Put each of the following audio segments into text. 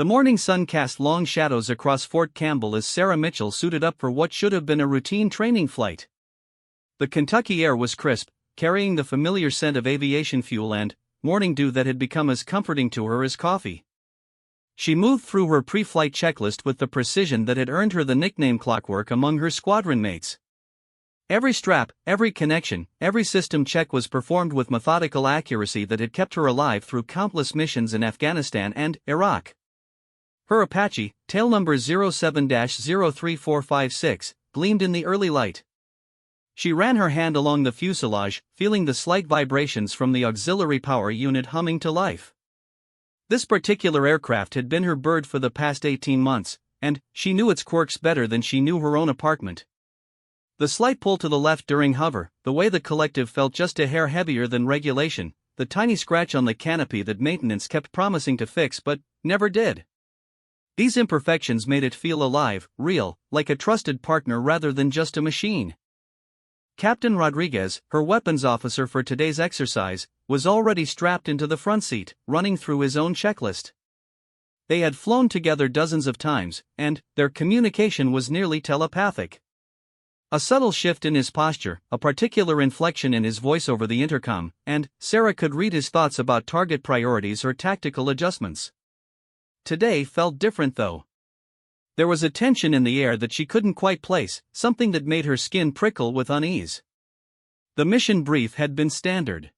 The morning sun cast long shadows across Fort Campbell as Sarah Mitchell suited up for what should have been a routine training flight. The Kentucky air was crisp, carrying the familiar scent of aviation fuel and morning dew that had become as comforting to her as coffee. She moved through her pre-flight checklist with the precision that had earned her the nickname Clockwork among her squadron mates. Every strap, every connection, every system check was performed with methodical accuracy that had kept her alive through countless missions in Afghanistan and Iraq. Her Apache, tail number 07-03456, gleamed in the early light. She ran her hand along the fuselage, feeling the slight vibrations from the auxiliary power unit humming to life. This particular aircraft had been her bird for the past 18 months, and she knew its quirks better than she knew her own apartment. The slight pull to the left during hover, the way the collective felt just a hair heavier than regulation, the tiny scratch on the canopy that maintenance kept promising to fix but never did. These imperfections made it feel alive, real, like a trusted partner rather than just a machine. Captain Rodriguez, her weapons officer for today's exercise, was already strapped into the front seat, running through his own checklist. They had flown together dozens of times, and their communication was nearly telepathic. A subtle shift in his posture, a particular inflection in his voice over the intercom, and Sarah could read his thoughts about target priorities or tactical adjustments. Today felt different though. There was a tension in the air that she couldn't quite place, something that made her skin prickle with unease. The mission brief had been standard.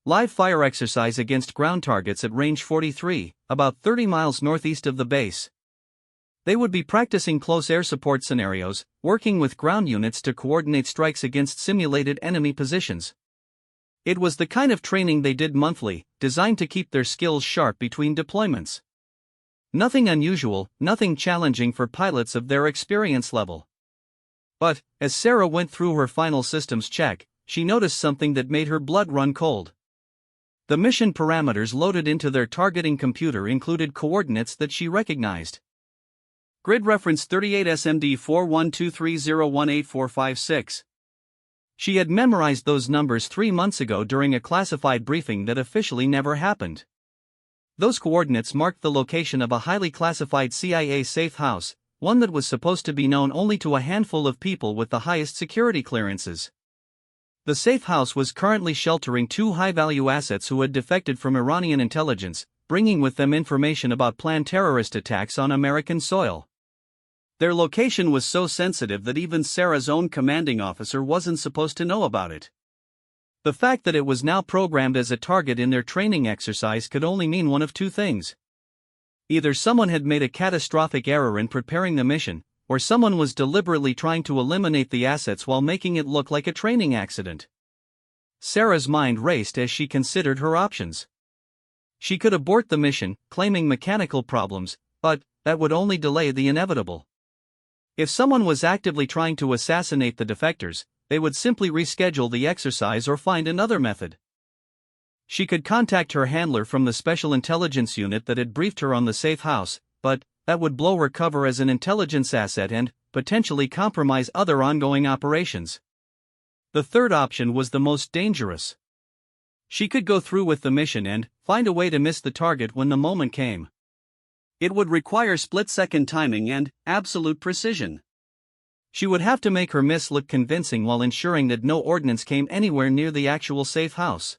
Live fire exercise against ground targets at range 43, about 30 miles northeast of the base. They would be practicing close air support scenarios, working with ground units to coordinate strikes against simulated enemy positions. It was the kind of training they did monthly, designed to keep their skills sharp between deployments. Nothing unusual, nothing challenging for pilots of their experience level. But, as Sarah went through her final systems check, she noticed something that made her blood run cold. The mission parameters loaded into their targeting computer included coordinates that she recognized. Grid reference 38 SMD 4123018456. She had memorized those numbers 3 months ago during a classified briefing that officially never happened. Those coordinates marked the location of a highly classified CIA safe house, one that was supposed to be known only to a handful of people with the highest security clearances. The safe house was currently sheltering 2 high-value assets who had defected from Iranian intelligence, bringing with them information about planned terrorist attacks on American soil. Their location was so sensitive that even Sarah's own commanding officer wasn't supposed to know about it. The fact that it was now programmed as a target in their training exercise could only mean one of two things. Either someone had made a catastrophic error in preparing the mission, or someone was deliberately trying to eliminate the assets while making it look like a training accident. Sarah's mind raced as she considered her options. She could abort the mission, claiming mechanical problems, but that would only delay the inevitable. If someone was actively trying to assassinate the defectors, they would simply reschedule the exercise or find another method. She could contact her handler from the special intelligence unit that had briefed her on the safe house, but that would blow her cover as an intelligence asset and potentially compromise other ongoing operations. The third option was the most dangerous. She could go through with the mission and find a way to miss the target when the moment came. It would require split-second timing and absolute precision. She would have to make her miss look convincing while ensuring that no ordnance came anywhere near the actual safe house.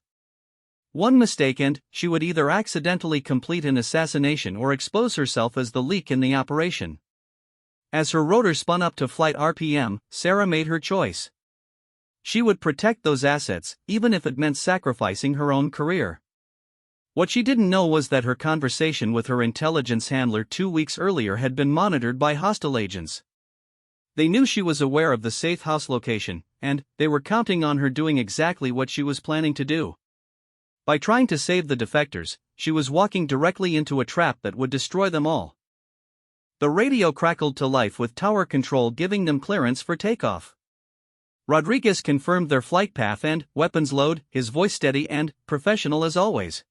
One mistake and she would either accidentally complete an assassination or expose herself as the leak in the operation. As her rotor spun up to flight RPM, Sarah made her choice. She would protect those assets, even if it meant sacrificing her own career. What she didn't know was that her conversation with her intelligence handler 2 weeks earlier had been monitored by hostile agents. They knew she was aware of the safe house location, and they were counting on her doing exactly what she was planning to do. By trying to save the defectors, she was walking directly into a trap that would destroy them all. The radio crackled to life with tower control giving them clearance for takeoff. Rodriguez confirmed their flight path and weapons load, his voice steady and professional as always.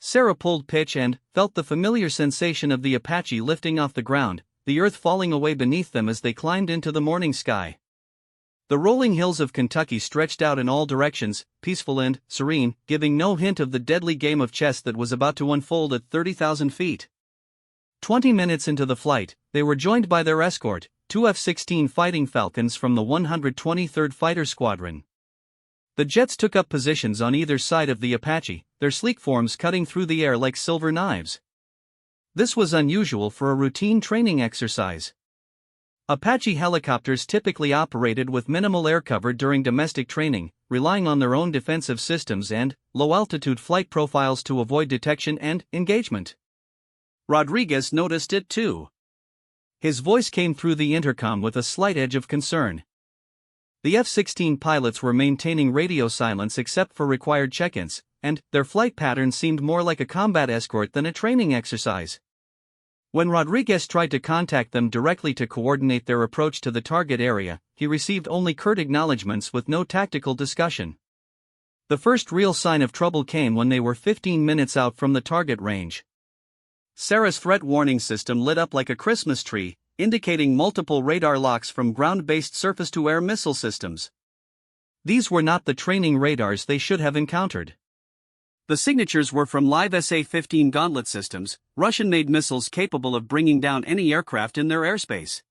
Sarah pulled pitch and felt the familiar sensation of the Apache lifting off the ground, the earth falling away beneath them as they climbed into the morning sky. The rolling hills of Kentucky stretched out in all directions, peaceful and serene, giving no hint of the deadly game of chess that was about to unfold at 30,000 feet. 20 minutes into the flight, they were joined by their escort, two F-16 Fighting Falcons from the 123rd Fighter Squadron. The jets took up positions on either side of the Apache, their sleek forms cutting through the air like silver knives. This was unusual for a routine training exercise. Apache helicopters typically operated with minimal air cover during domestic training, relying on their own defensive systems and low-altitude flight profiles to avoid detection and engagement. Rodriguez noticed it too. His voice came through the intercom with a slight edge of concern. The F-16 pilots were maintaining radio silence except for required check-ins, and their flight pattern seemed more like a combat escort than a training exercise. When Rodriguez tried to contact them directly to coordinate their approach to the target area, he received only curt acknowledgments with no tactical discussion. The first real sign of trouble came when they were 15 minutes out from the target range. Sarah's threat warning system lit up like a Christmas tree, indicating multiple radar locks from ground-based surface-to-air missile systems. These were not the training radars they should have encountered. The signatures were from live SA-15 Gauntlet systems, Russian-made missiles capable of bringing down any aircraft in their airspace.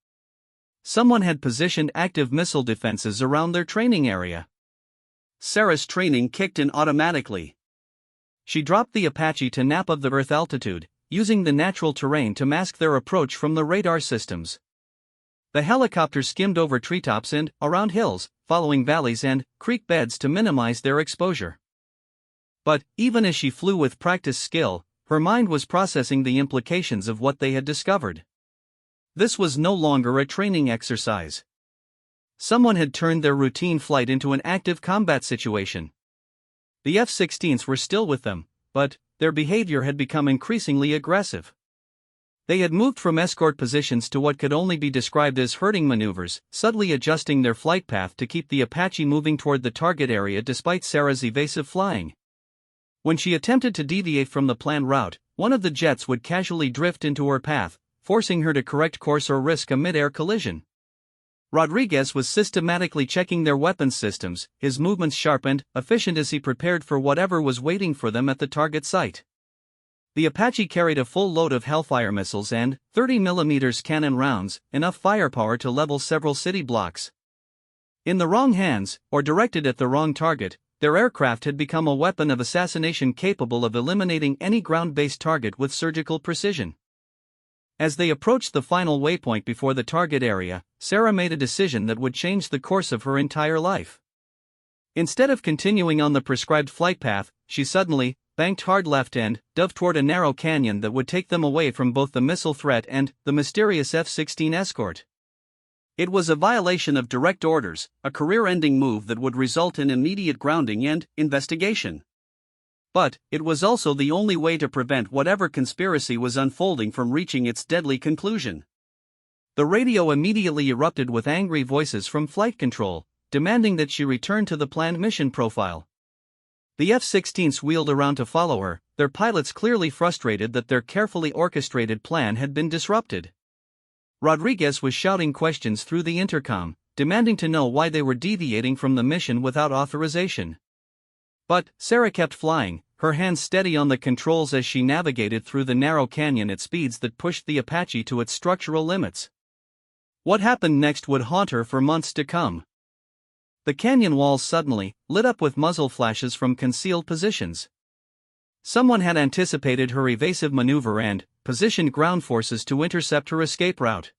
Someone had positioned active missile defenses around their training area. Sarah's training kicked in automatically. She dropped the Apache to nap of the Earth altitude, using the natural terrain to mask their approach from the radar systems. The helicopter skimmed over treetops and around hills, following valleys and creek beds to minimize their exposure. But, even as she flew with practiced skill, her mind was processing the implications of what they had discovered. This was no longer a training exercise. Someone had turned their routine flight into an active combat situation. The F-16s were still with them, but their behavior had become increasingly aggressive. They had moved from escort positions to what could only be described as herding maneuvers, subtly adjusting their flight path to keep the Apache moving toward the target area despite Sarah's evasive flying. When she attempted to deviate from the planned route, one of the jets would casually drift into her path, forcing her to correct course or risk a mid-air collision. Rodriguez was systematically checking their weapons systems, his movements sharp and efficient as he prepared for whatever was waiting for them at the target site. The Apache carried a full load of Hellfire missiles and 30mm cannon rounds, enough firepower to level several city blocks. In the wrong hands, or directed at the wrong target, their aircraft had become a weapon of assassination capable of eliminating any ground-based target with surgical precision. As they approached the final waypoint before the target area, Sarah made a decision that would change the course of her entire life. Instead of continuing on the prescribed flight path, she suddenly banked hard left and dove toward a narrow canyon that would take them away from both the missile threat and the mysterious F-16 escort. It was a violation of direct orders, a career-ending move that would result in immediate grounding and investigation. But it was also the only way to prevent whatever conspiracy was unfolding from reaching its deadly conclusion. The radio immediately erupted with angry voices from flight control, demanding that she return to the planned mission profile. The F-16s wheeled around to follow her, their pilots clearly frustrated that their carefully orchestrated plan had been disrupted. Rodriguez was shouting questions through the intercom, demanding to know why they were deviating from the mission without authorization. But Sarah kept flying, her hands steady on the controls as she navigated through the narrow canyon at speeds that pushed the Apache to its structural limits. What happened next would haunt her for months to come. The canyon walls suddenly lit up with muzzle flashes from concealed positions. Someone had anticipated her evasive maneuver and positioned ground forces to intercept her escape route.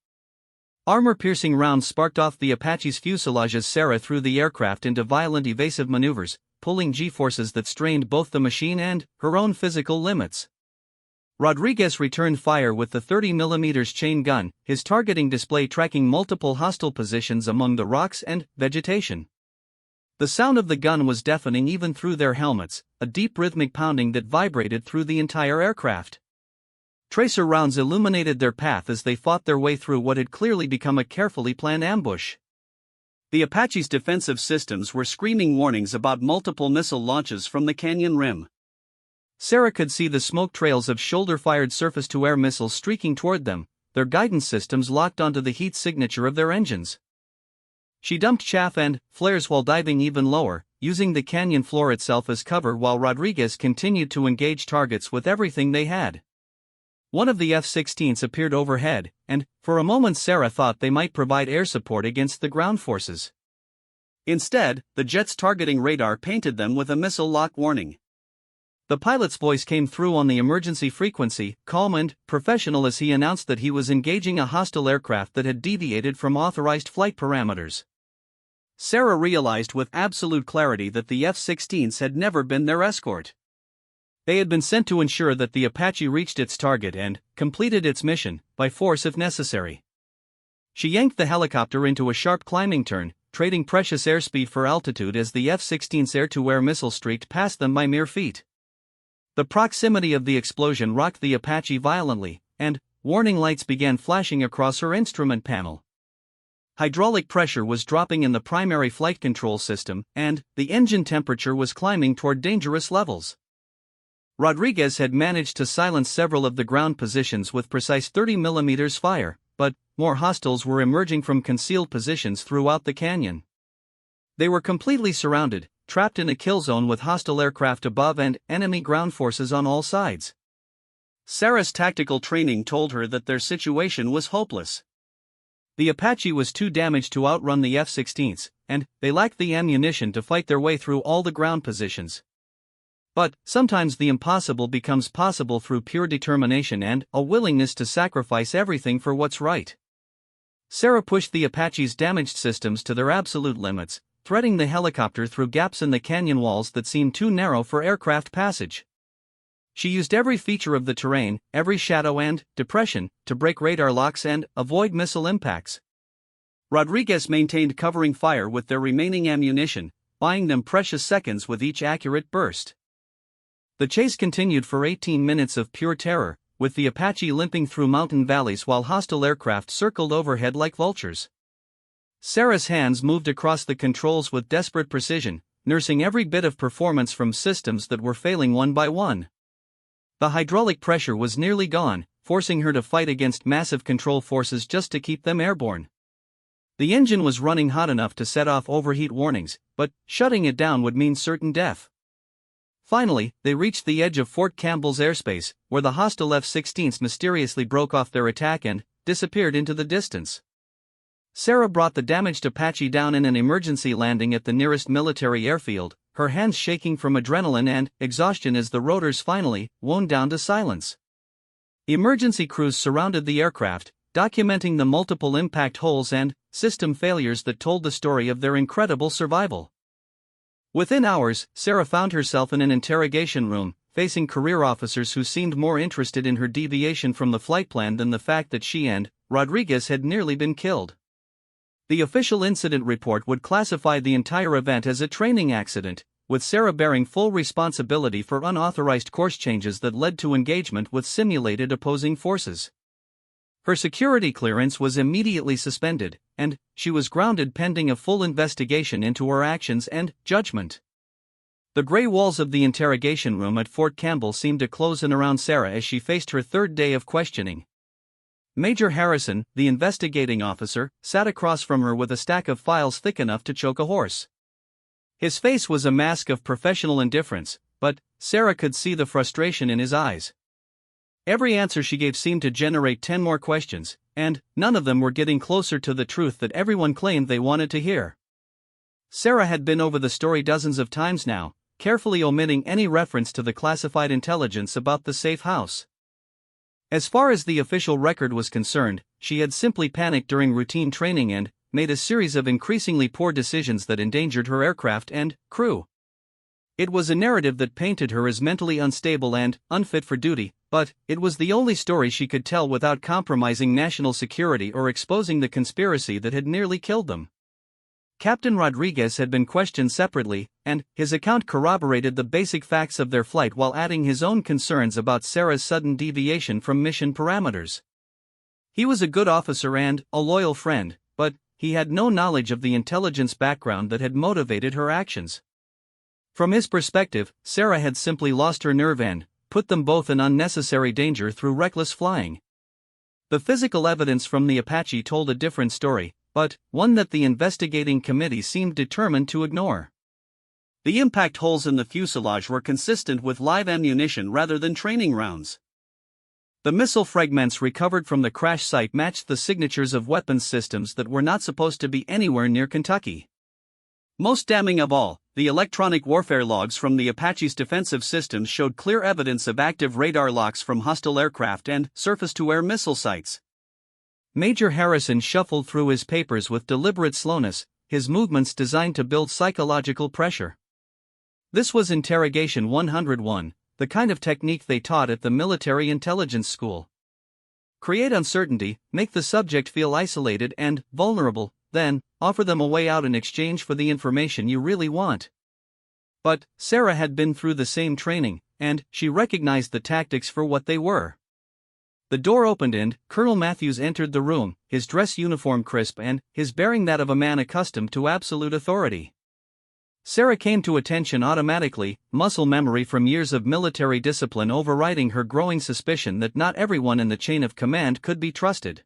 Armor-piercing rounds sparked off the Apache's fuselage as Sarah threw the aircraft into violent evasive maneuvers, pulling G-forces that strained both the machine and her own physical limits. Rodriguez returned fire with the 30mm chain gun, his targeting display tracking multiple hostile positions among the rocks and vegetation. The sound of the gun was deafening even through their helmets, a deep rhythmic pounding that vibrated through the entire aircraft. Tracer rounds illuminated their path as they fought their way through what had clearly become a carefully planned ambush. The Apache's defensive systems were screaming warnings about multiple missile launches from the canyon rim. Sarah could see the smoke trails of shoulder-fired surface-to-air missiles streaking toward them, their guidance systems locked onto the heat signature of their engines. She dumped chaff and flares while diving even lower, using the canyon floor itself as cover while Rodriguez continued to engage targets with everything they had. One of the F-16s appeared overhead, and, for a moment Sarah thought they might provide air support against the ground forces. Instead, the jet's targeting radar painted them with a missile lock warning. The pilot's voice came through on the emergency frequency, calm and professional, as he announced that he was engaging a hostile aircraft that had deviated from authorized flight parameters. Sarah realized with absolute clarity that the F-16s had never been their escort. They had been sent to ensure that the Apache reached its target and completed its mission, by force if necessary. She yanked the helicopter into a sharp climbing turn, trading precious airspeed for altitude as the F-16's air-to-air missile streaked past them by mere feet. The proximity of the explosion rocked the Apache violently, and warning lights began flashing across her instrument panel. Hydraulic pressure was dropping in the primary flight control system, and the engine temperature was climbing toward dangerous levels. Rodriguez had managed to silence several of the ground positions with precise 30mm fire, but more hostiles were emerging from concealed positions throughout the canyon. They were completely surrounded, trapped in a kill zone with hostile aircraft above and enemy ground forces on all sides. Sarah's tactical training told her that their situation was hopeless. The Apache was too damaged to outrun the F-16s, and they lacked the ammunition to fight their way through all the ground positions. But sometimes the impossible becomes possible through pure determination and a willingness to sacrifice everything for what's right. Sarah pushed the Apache's damaged systems to their absolute limits, threading the helicopter through gaps in the canyon walls that seemed too narrow for aircraft passage. She used every feature of the terrain, every shadow and depression, to break radar locks and avoid missile impacts. Rodriguez maintained covering fire with their remaining ammunition, buying them precious seconds with each accurate burst. The chase continued for 18 minutes of pure terror, with the Apache limping through mountain valleys while hostile aircraft circled overhead like vultures. Sarah's hands moved across the controls with desperate precision, nursing every bit of performance from systems that were failing one by one. The hydraulic pressure was nearly gone, forcing her to fight against massive control forces just to keep them airborne. The engine was running hot enough to set off overheat warnings, but shutting it down would mean certain death. Finally, they reached the edge of Fort Campbell's airspace, where the hostile F-16s mysteriously broke off their attack and disappeared into the distance. Sarah brought the damaged Apache down in an emergency landing at the nearest military airfield, her hands shaking from adrenaline and exhaustion as the rotors finally wound down to silence. Emergency crews surrounded the aircraft, documenting the multiple impact holes and system failures that told the story of their incredible survival. Within hours, Sarah found herself in an interrogation room, facing career officers who seemed more interested in her deviation from the flight plan than the fact that she and Rodriguez had nearly been killed. The official incident report would classify the entire event as a training accident, with Sarah bearing full responsibility for unauthorized course changes that led to engagement with simulated opposing forces. Her security clearance was immediately suspended, and she was grounded pending a full investigation into her actions and judgment. The gray walls of the interrogation room at Fort Campbell seemed to close in around Sarah as she faced her third day of questioning. Major Harrison, the investigating officer, sat across from her with a stack of files thick enough to choke a horse. His face was a mask of professional indifference, but Sarah could see the frustration in his eyes. Every answer she gave seemed to generate 10 more questions, and none of them were getting closer to the truth that everyone claimed they wanted to hear. Sarah had been over the story dozens of times now, carefully omitting any reference to the classified intelligence about the safe house. As far as the official record was concerned, she had simply panicked during routine training and made a series of increasingly poor decisions that endangered her aircraft and crew. It was a narrative that painted her as mentally unstable and unfit for duty, but it was the only story she could tell without compromising national security or exposing the conspiracy that had nearly killed them. Captain Rodriguez had been questioned separately, and his account corroborated the basic facts of their flight while adding his own concerns about Sarah's sudden deviation from mission parameters. He was a good officer and a loyal friend, but he had no knowledge of the intelligence background that had motivated her actions. From his perspective, Sarah had simply lost her nerve and put them both in unnecessary danger through reckless flying. The physical evidence from the Apache told a different story, but one that the investigating committee seemed determined to ignore. The impact holes in the fuselage were consistent with live ammunition rather than training rounds. The missile fragments recovered from the crash site matched the signatures of weapons systems that were not supposed to be anywhere near Kentucky. Most damning of all, the electronic warfare logs from the Apache's defensive systems showed clear evidence of active radar locks from hostile aircraft and surface-to-air missile sites. Major Harrison shuffled through his papers with deliberate slowness, his movements designed to build psychological pressure. This was Interrogation 101, the kind of technique they taught at the military intelligence school. Create uncertainty, make the subject feel isolated and vulnerable, then offer them a way out in exchange for the information you really want. But Sarah had been through the same training, and she recognized the tactics for what they were. The door opened and Colonel Matthews entered the room, his dress uniform crisp and his bearing that of a man accustomed to absolute authority. Sarah came to attention automatically, muscle memory from years of military discipline overriding her growing suspicion that not everyone in the chain of command could be trusted.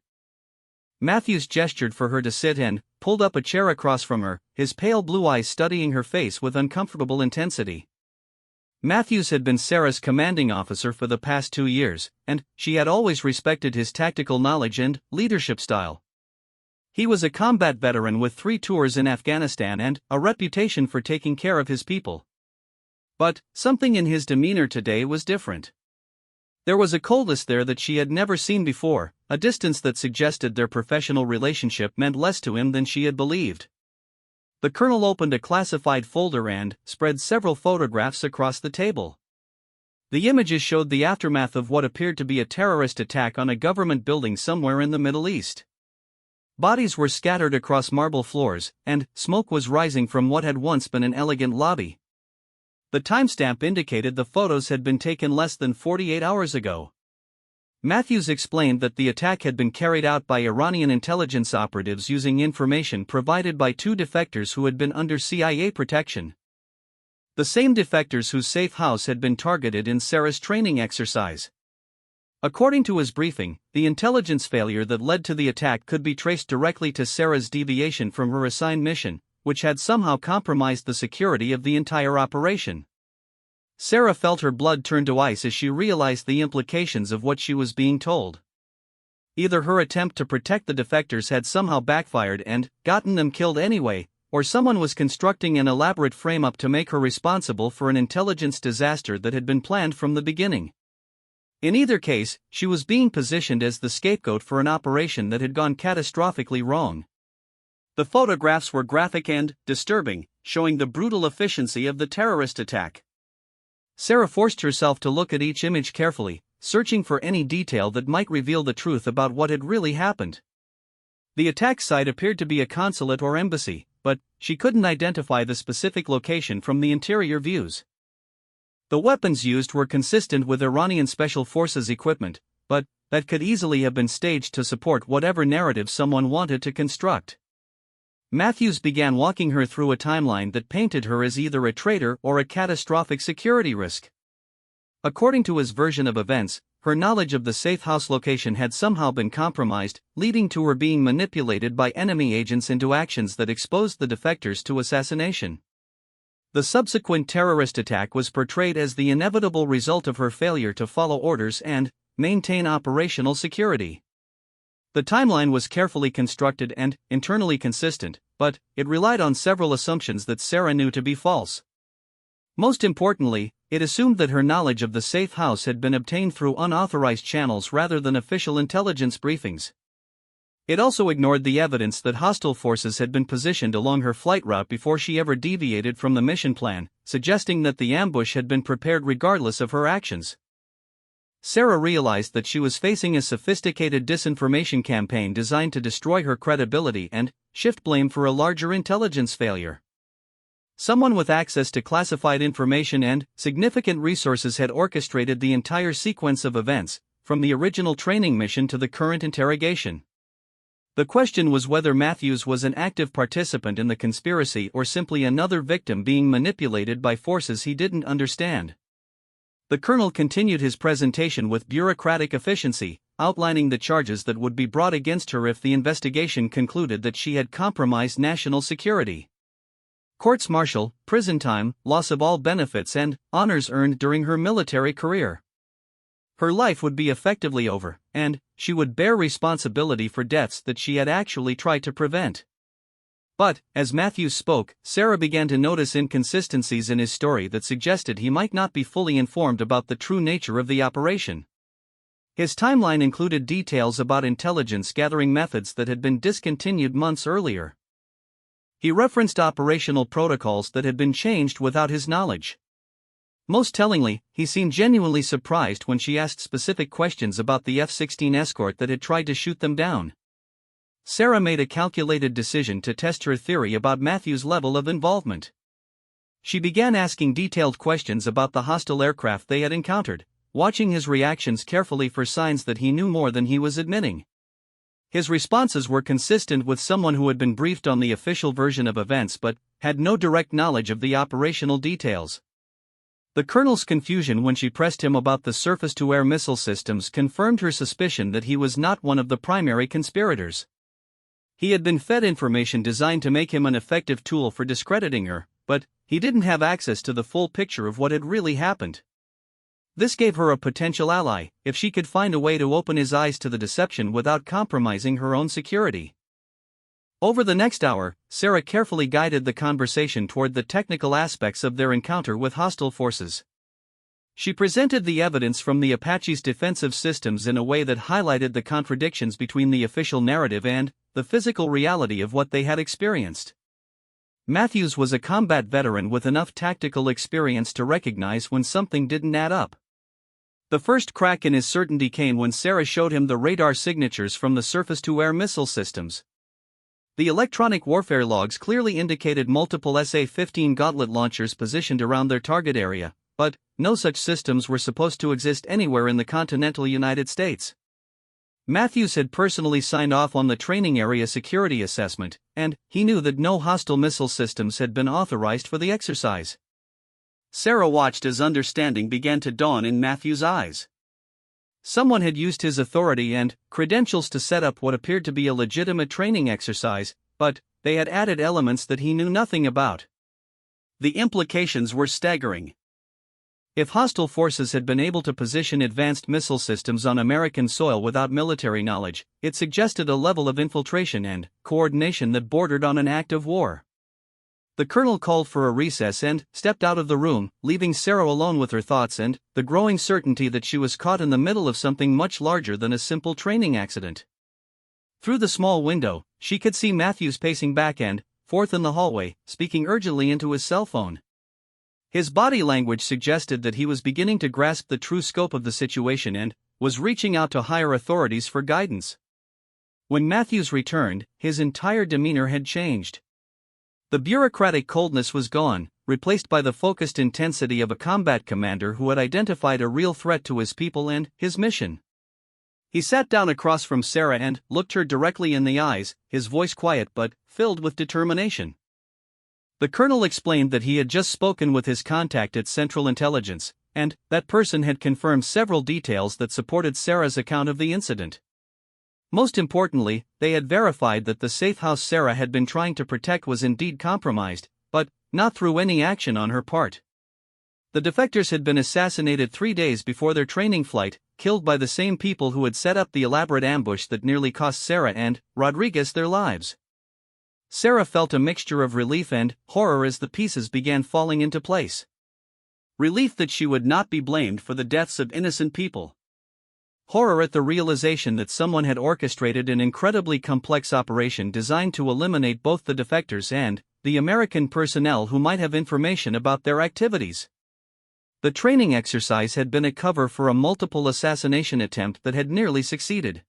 Matthews gestured for her to sit and pulled up a chair across from her, his pale blue eyes studying her face with uncomfortable intensity. Matthews had been Sarah's commanding officer for the past 2 years, and she had always respected his tactical knowledge and leadership style. He was a combat veteran with 3 tours in Afghanistan and a reputation for taking care of his people. But something in his demeanor today was different. There was a coldness there that she had never seen before, a distance that suggested their professional relationship meant less to him than she had believed. The colonel opened a classified folder and spread several photographs across the table. The images showed the aftermath of what appeared to be a terrorist attack on a government building somewhere in the Middle East. Bodies were scattered across marble floors, and smoke was rising from what had once been an elegant lobby. The timestamp indicated the photos had been taken less than 48 hours ago. Matthews explained that the attack had been carried out by Iranian intelligence operatives using information provided by 2 defectors who had been under CIA protection. The same defectors whose safe house had been targeted in Sarah's training exercise. According to his briefing, the intelligence failure that led to the attack could be traced directly to Sarah's deviation from her assigned mission, which had somehow compromised the security of the entire operation. Sarah felt her blood turn to ice as she realized the implications of what she was being told. Either her attempt to protect the defectors had somehow backfired and gotten them killed anyway, or someone was constructing an elaborate frame-up to make her responsible for an intelligence disaster that had been planned from the beginning. In either case, she was being positioned as the scapegoat for an operation that had gone catastrophically wrong. The photographs were graphic and disturbing, showing the brutal efficiency of the terrorist attack. Sarah forced herself to look at each image carefully, searching for any detail that might reveal the truth about what had really happened. The attack site appeared to be a consulate or embassy, but she couldn't identify the specific location from the interior views. The weapons used were consistent with Iranian Special Forces equipment, but that could easily have been staged to support whatever narrative someone wanted to construct. Matthews began walking her through a timeline that painted her as either a traitor or a catastrophic security risk. According to his version of events, her knowledge of the safe house location had somehow been compromised, leading to her being manipulated by enemy agents into actions that exposed the defectors to assassination. The subsequent terrorist attack was portrayed as the inevitable result of her failure to follow orders and maintain operational security. The timeline was carefully constructed and internally consistent, but it relied on several assumptions that Sarah knew to be false. Most importantly, it assumed that her knowledge of the safe house had been obtained through unauthorized channels rather than official intelligence briefings. It also ignored the evidence that hostile forces had been positioned along her flight route before she ever deviated from the mission plan, suggesting that the ambush had been prepared regardless of her actions. Sarah realized that she was facing a sophisticated disinformation campaign designed to destroy her credibility and shift blame for a larger intelligence failure. Someone with access to classified information and significant resources had orchestrated the entire sequence of events, from the original training mission to the current interrogation. The question was whether Matthews was an active participant in the conspiracy or simply another victim being manipulated by forces he didn't understand. The colonel continued his presentation with bureaucratic efficiency, outlining the charges that would be brought against her if the investigation concluded that she had compromised national security. Courts-martial, prison time, loss of all benefits and honors earned during her military career. Her life would be effectively over, and she would bear responsibility for deaths that she had actually tried to prevent. But, as Matthews spoke, Sarah began to notice inconsistencies in his story that suggested he might not be fully informed about the true nature of the operation. His timeline included details about intelligence gathering methods that had been discontinued months earlier. He referenced operational protocols that had been changed without his knowledge. Most tellingly, he seemed genuinely surprised when she asked specific questions about the F-16 escort that had tried to shoot them down. Sarah made a calculated decision to test her theory about Matthews' level of involvement. She began asking detailed questions about the hostile aircraft they had encountered, watching his reactions carefully for signs that he knew more than he was admitting. His responses were consistent with someone who had been briefed on the official version of events but had no direct knowledge of the operational details. The colonel's confusion when she pressed him about the surface-to-air missile systems confirmed her suspicion that he was not one of the primary conspirators. He had been fed information designed to make him an effective tool for discrediting her, but he didn't have access to the full picture of what had really happened. This gave her a potential ally, if she could find a way to open his eyes to the deception without compromising her own security. Over the next hour, Sarah carefully guided the conversation toward the technical aspects of their encounter with hostile forces. She presented the evidence from the Apache's defensive systems in a way that highlighted the contradictions between the official narrative and the physical reality of what they had experienced. Matthews was a combat veteran with enough tactical experience to recognize when something didn't add up. The first crack in his certainty came when Sarah showed him the radar signatures from the surface-to-air missile systems. The electronic warfare logs clearly indicated multiple SA-15 Gauntlet launchers positioned around their target area, but no such systems were supposed to exist anywhere in the continental United States. Matthews had personally signed off on the training area security assessment, and he knew that no hostile missile systems had been authorized for the exercise. Sarah watched as understanding began to dawn in Matthews' eyes. Someone had used his authority and credentials to set up what appeared to be a legitimate training exercise, but they had added elements that he knew nothing about. The implications were staggering. If hostile forces had been able to position advanced missile systems on American soil without military knowledge, it suggested a level of infiltration and coordination that bordered on an act of war. The colonel called for a recess and stepped out of the room, leaving Sarah alone with her thoughts and the growing certainty that she was caught in the middle of something much larger than a simple training accident. Through the small window, she could see Matthews pacing back and forth in the hallway, speaking urgently into his cell phone. His body language suggested that he was beginning to grasp the true scope of the situation and was reaching out to higher authorities for guidance. When Matthews returned, his entire demeanor had changed. The bureaucratic coldness was gone, replaced by the focused intensity of a combat commander who had identified a real threat to his people and his mission. He sat down across from Sarah and looked her directly in the eyes, his voice quiet but filled with determination. The colonel explained that he had just spoken with his contact at Central Intelligence, and that person had confirmed several details that supported Sarah's account of the incident. Most importantly, they had verified that the safe house Sarah had been trying to protect was indeed compromised, but not through any action on her part. The defectors had been assassinated 3 days before their training flight, killed by the same people who had set up the elaborate ambush that nearly cost Sarah and Rodriguez their lives. Sarah felt a mixture of relief and horror as the pieces began falling into place. Relief that she would not be blamed for the deaths of innocent people. Horror at the realization that someone had orchestrated an incredibly complex operation designed to eliminate both the defectors and the American personnel who might have information about their activities. The training exercise had been a cover for a multiple assassination attempt that had nearly succeeded.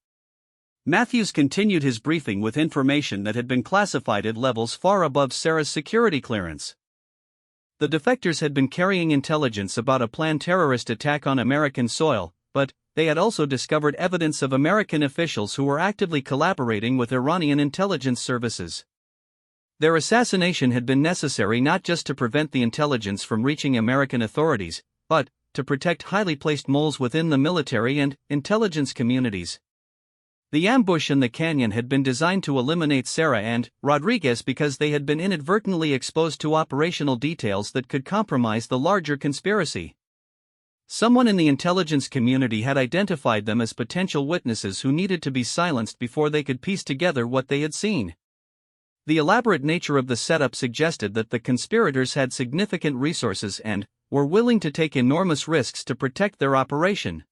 Matthews continued his briefing with information that had been classified at levels far above Sarah's security clearance. The defectors had been carrying intelligence about a planned terrorist attack on American soil, but they had also discovered evidence of American officials who were actively collaborating with Iranian intelligence services. Their assassination had been necessary not just to prevent the intelligence from reaching American authorities, but to protect highly placed moles within the military and intelligence communities. The ambush in the canyon had been designed to eliminate Sarah and Rodriguez because they had been inadvertently exposed to operational details that could compromise the larger conspiracy. Someone in the intelligence community had identified them as potential witnesses who needed to be silenced before they could piece together what they had seen. The elaborate nature of the setup suggested that the conspirators had significant resources and were willing to take enormous risks to protect their operation.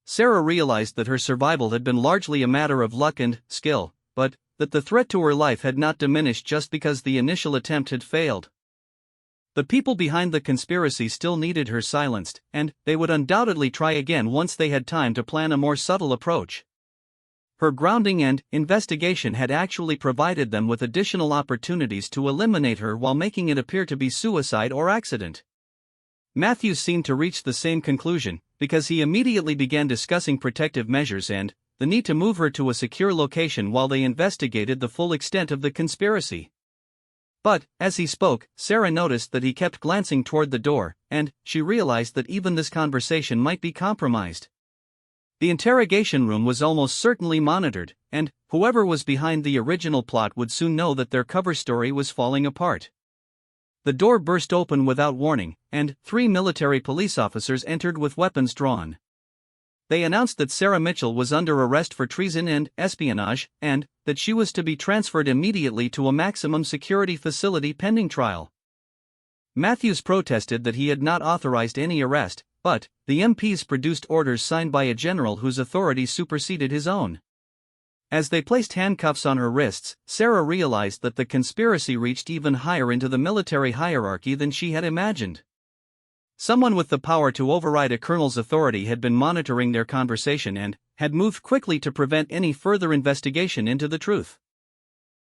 Sarah realized that her survival had been largely a matter of luck and skill, but that the threat to her life had not diminished just because the initial attempt had failed. The people behind the conspiracy still needed her silenced, and they would undoubtedly try again once they had time to plan a more subtle approach. Her grounding and investigation had actually provided them with additional opportunities to eliminate her while making it appear to be suicide or accident. Matthews seemed to reach the same conclusion, because he immediately began discussing protective measures and the need to move her to a secure location while they investigated the full extent of the conspiracy. But, as he spoke, Sarah noticed that he kept glancing toward the door, and she realized that even this conversation might be compromised. The interrogation room was almost certainly monitored, and whoever was behind the original plot would soon know that their cover story was falling apart. The door burst open without warning, and 3 military police officers entered with weapons drawn. They announced that Sarah Mitchell was under arrest for treason and espionage, and that she was to be transferred immediately to a maximum security facility pending trial. Matthews protested that he had not authorized any arrest, but the MPs produced orders signed by a general whose authority superseded his own. As they placed handcuffs on her wrists, Sarah realized that the conspiracy reached even higher into the military hierarchy than she had imagined. Someone with the power to override a colonel's authority had been monitoring their conversation and had moved quickly to prevent any further investigation into the truth.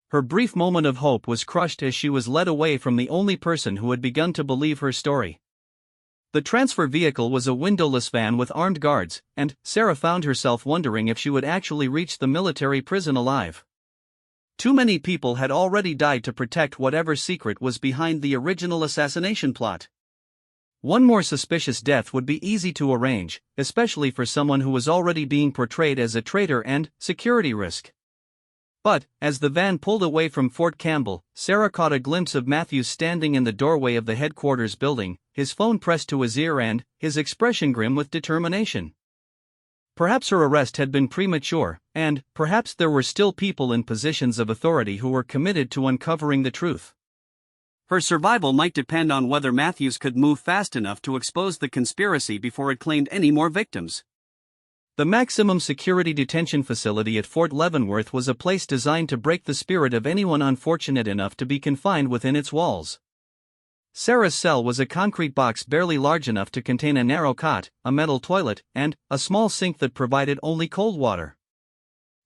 Her brief moment of hope was crushed as she was led away from the only person who had begun to believe her story. The transfer vehicle was a windowless van with armed guards, and Sarah found herself wondering if she would actually reach the military prison alive. Too many people had already died to protect whatever secret was behind the original assassination plot. One more suspicious death would be easy to arrange, especially for someone who was already being portrayed as a traitor and security risk. But, as the van pulled away from Fort Campbell, Sarah caught a glimpse of Matthews standing in the doorway of the headquarters building, his phone pressed to his ear and his expression grim with determination. Perhaps her arrest had been premature, and perhaps there were still people in positions of authority who were committed to uncovering the truth. Her survival might depend on whether Matthews could move fast enough to expose the conspiracy before it claimed any more victims. The maximum security detention facility at Fort Leavenworth was a place designed to break the spirit of anyone unfortunate enough to be confined within its walls. Sarah's cell was a concrete box barely large enough to contain a narrow cot, a metal toilet, and a small sink that provided only cold water.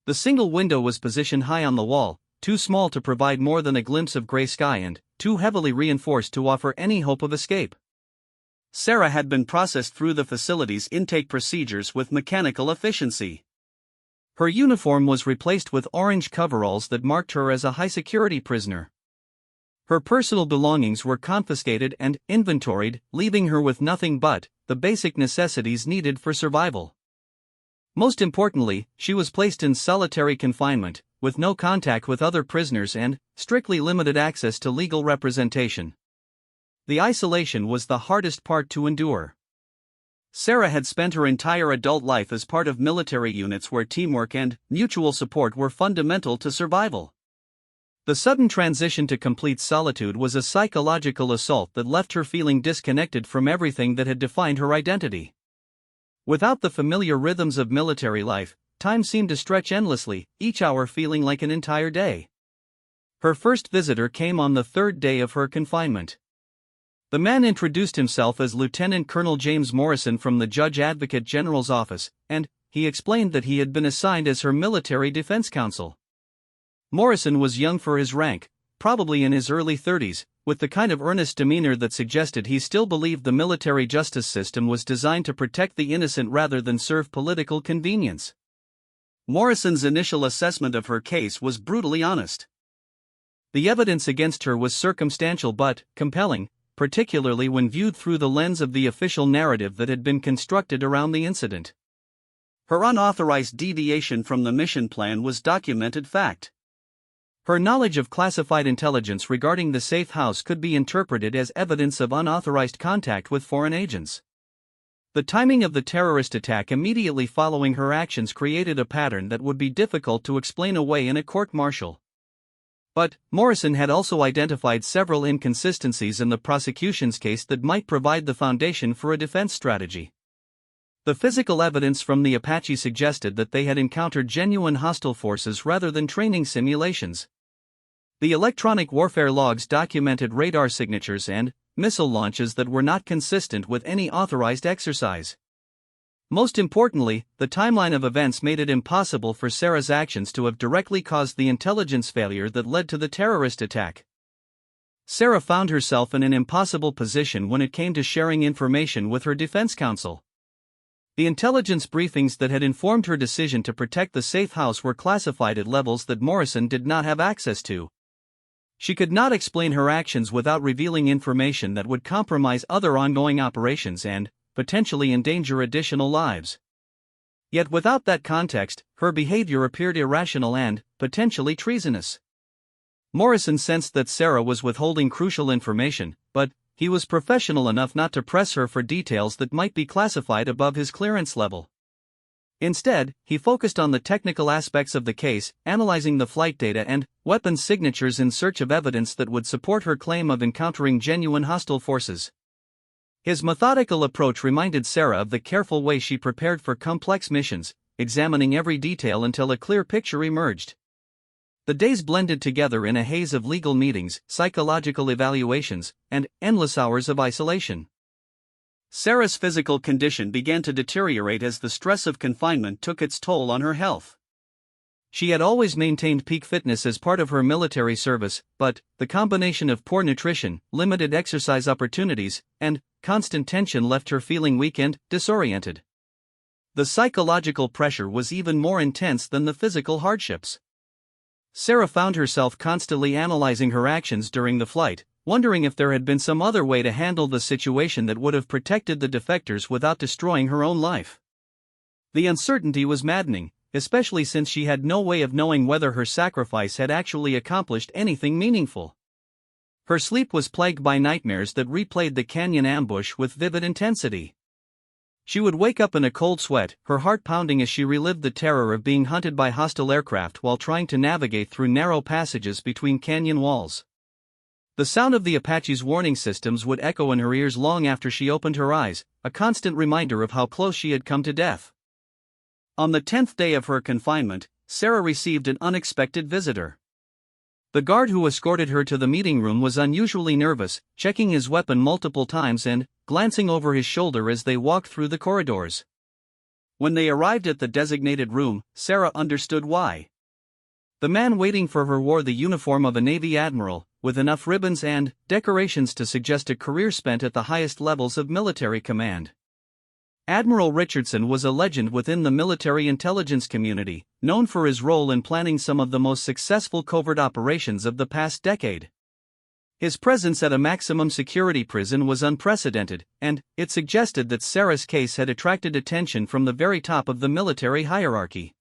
The single window was positioned high on the wall, too small to provide more than a glimpse of gray sky and too heavily reinforced to offer any hope of escape. Sarah had been processed through the facility's intake procedures with mechanical efficiency. Her uniform was replaced with orange coveralls that marked her as a high-security prisoner. Her personal belongings were confiscated and inventoried, leaving her with nothing but the basic necessities needed for survival. Most importantly, she was placed in solitary confinement, with no contact with other prisoners and strictly limited access to legal representation. The isolation was the hardest part to endure. Sarah had spent her entire adult life as part of military units where teamwork and mutual support were fundamental to survival. The sudden transition to complete solitude was a psychological assault that left her feeling disconnected from everything that had defined her identity. Without the familiar rhythms of military life, time seemed to stretch endlessly, each hour feeling like an entire day. Her first visitor came on the 3rd day of her confinement. The man introduced himself as Lieutenant Colonel James Morrison from the Judge Advocate General's office, and he explained that he had been assigned as her military defense counsel. Morrison was young for his rank, probably in his early 30s, with the kind of earnest demeanor that suggested he still believed the military justice system was designed to protect the innocent rather than serve political convenience. Morrison's initial assessment of her case was brutally honest. The evidence against her was circumstantial but compelling, particularly when viewed through the lens of the official narrative that had been constructed around the incident. Her unauthorized deviation from the mission plan was documented fact. Her knowledge of classified intelligence regarding the safe house could be interpreted as evidence of unauthorized contact with foreign agents. The timing of the terrorist attack immediately following her actions created a pattern that would be difficult to explain away in a court-martial. But Morrison had also identified several inconsistencies in the prosecution's case that might provide the foundation for a defense strategy. The physical evidence from the Apache suggested that they had encountered genuine hostile forces rather than training simulations. The electronic warfare logs documented radar signatures and missile launches that were not consistent with any authorized exercise. Most importantly, the timeline of events made it impossible for Sarah's actions to have directly caused the intelligence failure that led to the terrorist attack. Sarah found herself in an impossible position when it came to sharing information with her defense counsel. The intelligence briefings that had informed her decision to protect the safe house were classified at levels that Morrison did not have access to. She could not explain her actions without revealing information that would compromise other ongoing operations and potentially endanger additional lives. Yet without that context, her behavior appeared irrational and potentially treasonous. Morrison sensed that Sarah was withholding crucial information, but he was professional enough not to press her for details that might be classified above his clearance level. Instead, he focused on the technical aspects of the case, analyzing the flight data and weapons signatures in search of evidence that would support her claim of encountering genuine hostile forces. His methodical approach reminded Sarah of the careful way she prepared for complex missions, examining every detail until a clear picture emerged. The days blended together in a haze of legal meetings, psychological evaluations, and endless hours of isolation. Sarah's physical condition began to deteriorate as the stress of confinement took its toll on her health. She had always maintained peak fitness as part of her military service, but the combination of poor nutrition, limited exercise opportunities, and constant tension left her feeling weak and disoriented. The psychological pressure was even more intense than the physical hardships. Sarah found herself constantly analyzing her actions during the flight, wondering if there had been some other way to handle the situation that would have protected the defectors without destroying her own life. The uncertainty was maddening, especially since she had no way of knowing whether her sacrifice had actually accomplished anything meaningful. Her sleep was plagued by nightmares that replayed the canyon ambush with vivid intensity. She would wake up in a cold sweat, her heart pounding as she relived the terror of being hunted by hostile aircraft while trying to navigate through narrow passages between canyon walls. The sound of the Apache's warning systems would echo in her ears long after she opened her eyes, a constant reminder of how close she had come to death. On the 10th day of her confinement, Sarah received an unexpected visitor. The guard who escorted her to the meeting room was unusually nervous, checking his weapon multiple times and glancing over his shoulder as they walked through the corridors. When they arrived at the designated room, Sarah understood why. The man waiting for her wore the uniform of a Navy admiral, with enough ribbons and decorations to suggest a career spent at the highest levels of military command. Admiral Richardson was a legend within the military intelligence community, known for his role in planning some of the most successful covert operations of the past decade. His presence at a maximum security prison was unprecedented, and it suggested that Sarah's case had attracted attention from the very top of the military hierarchy.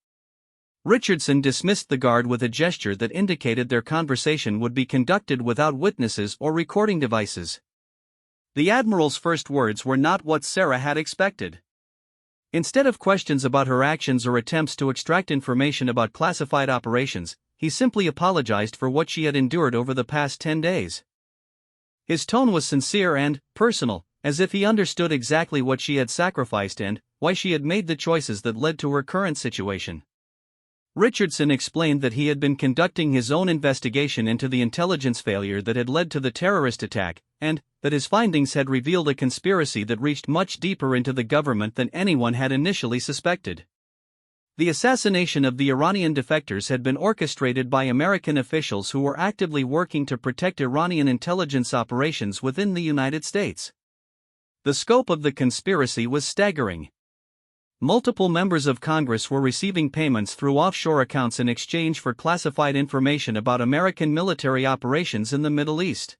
Richardson dismissed the guard with a gesture that indicated their conversation would be conducted without witnesses or recording devices. The Admiral's first words were not what Sarah had expected. Instead of questions about her actions or attempts to extract information about classified operations, he simply apologized for what she had endured over the past 10 days. His tone was sincere and personal, as if he understood exactly what she had sacrificed and why she had made the choices that led to her current situation. Richardson explained that he had been conducting his own investigation into the intelligence failure that had led to the terrorist attack, and that his findings had revealed a conspiracy that reached much deeper into the government than anyone had initially suspected. The assassination of the Iranian defectors had been orchestrated by American officials who were actively working to protect Iranian intelligence operations within the United States. The scope of the conspiracy was staggering. Multiple members of Congress were receiving payments through offshore accounts in exchange for classified information about American military operations in the Middle East.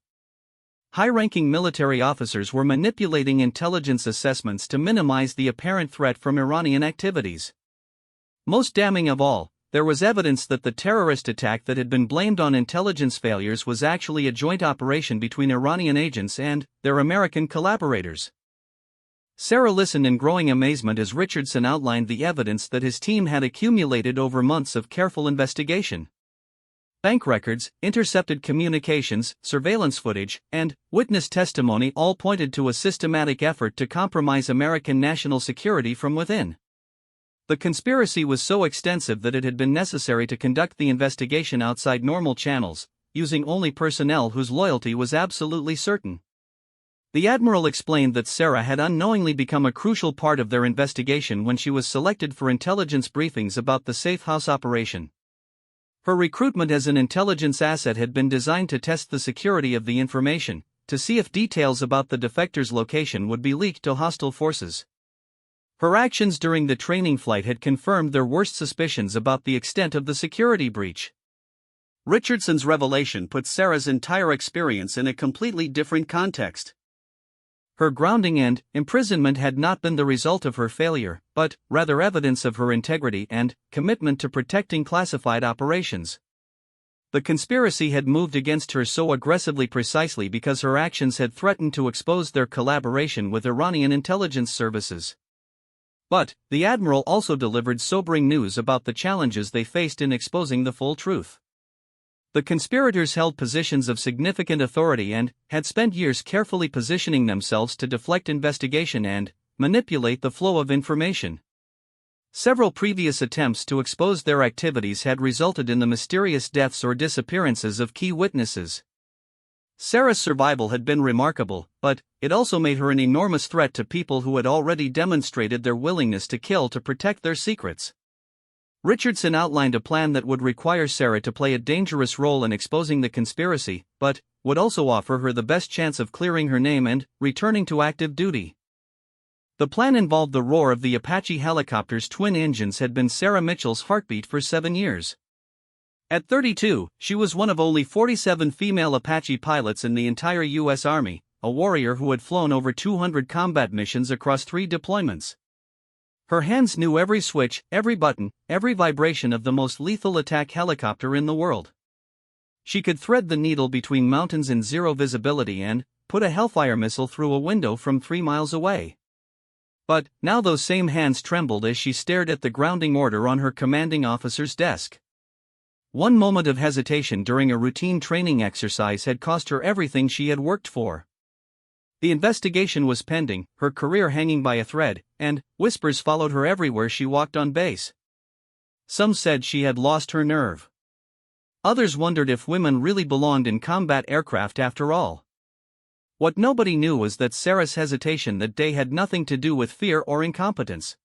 High-ranking military officers were manipulating intelligence assessments to minimize the apparent threat from Iranian activities. Most damning of all, there was evidence that the terrorist attack that had been blamed on intelligence failures was actually a joint operation between Iranian agents and their American collaborators. Sarah listened in growing amazement as Richardson outlined the evidence that his team had accumulated over months of careful investigation. Bank records, intercepted communications, surveillance footage, and witness testimony all pointed to a systematic effort to compromise American national security from within. The conspiracy was so extensive that it had been necessary to conduct the investigation outside normal channels, using only personnel whose loyalty was absolutely certain. The Admiral explained that Sarah had unknowingly become a crucial part of their investigation when she was selected for intelligence briefings about the safe house operation. Her recruitment as an intelligence asset had been designed to test the security of the information, to see if details about the defector's location would be leaked to hostile forces. Her actions during the training flight had confirmed their worst suspicions about the extent of the security breach. Richardson's revelation put Sarah's entire experience in a completely different context. Her grounding and imprisonment had not been the result of her failure, but rather evidence of her integrity and commitment to protecting classified operations. The conspiracy had moved against her so aggressively precisely because her actions had threatened to expose their collaboration with Iranian intelligence services. But the Admiral also delivered sobering news about the challenges they faced in exposing the full truth. The conspirators held positions of significant authority and had spent years carefully positioning themselves to deflect investigation and manipulate the flow of information. Several previous attempts to expose their activities had resulted in the mysterious deaths or disappearances of key witnesses. Sarah's survival had been remarkable, but it also made her an enormous threat to people who had already demonstrated their willingness to kill to protect their secrets. Richardson outlined a plan that would require Sarah to play a dangerous role in exposing the conspiracy, but would also offer her the best chance of clearing her name and returning to active duty. The plan involved the roar of the Apache helicopter's twin engines had been Sarah Mitchell's heartbeat for 7 years. At 32, she was one of only 47 female Apache pilots in the entire U.S. Army, a warrior who had flown over 200 combat missions across 3 deployments. Her hands knew every switch, every button, every vibration of the most lethal attack helicopter in the world. She could thread the needle between mountains in zero visibility and put a Hellfire missile through a window from 3 miles away. But now those same hands trembled as she stared at the grounding order on her commanding officer's desk. One moment of hesitation during a routine training exercise had cost her everything she had worked for. The investigation was pending, her career hanging by a thread, and whispers followed her everywhere she walked on base. Some said she had lost her nerve. Others wondered if women really belonged in combat aircraft after all. What nobody knew was that Sarah's hesitation that day had nothing to do with fear or incompetence.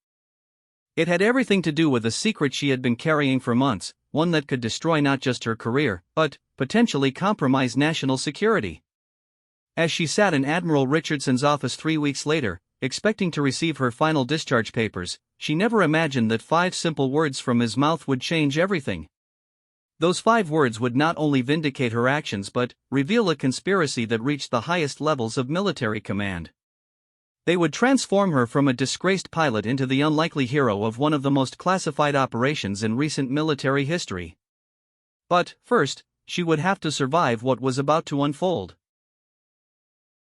It had everything to do with a secret she had been carrying for months, one that could destroy not just her career, but potentially compromise national security. As she sat in Admiral Richardson's office 3 weeks later, expecting to receive her final discharge papers, she never imagined that 5 simple words from his mouth would change everything. Those 5 words would not only vindicate her actions but reveal a conspiracy that reached the highest levels of military command. They would transform her from a disgraced pilot into the unlikely hero of one of the most classified operations in recent military history. But, first, she would have to survive what was about to unfold.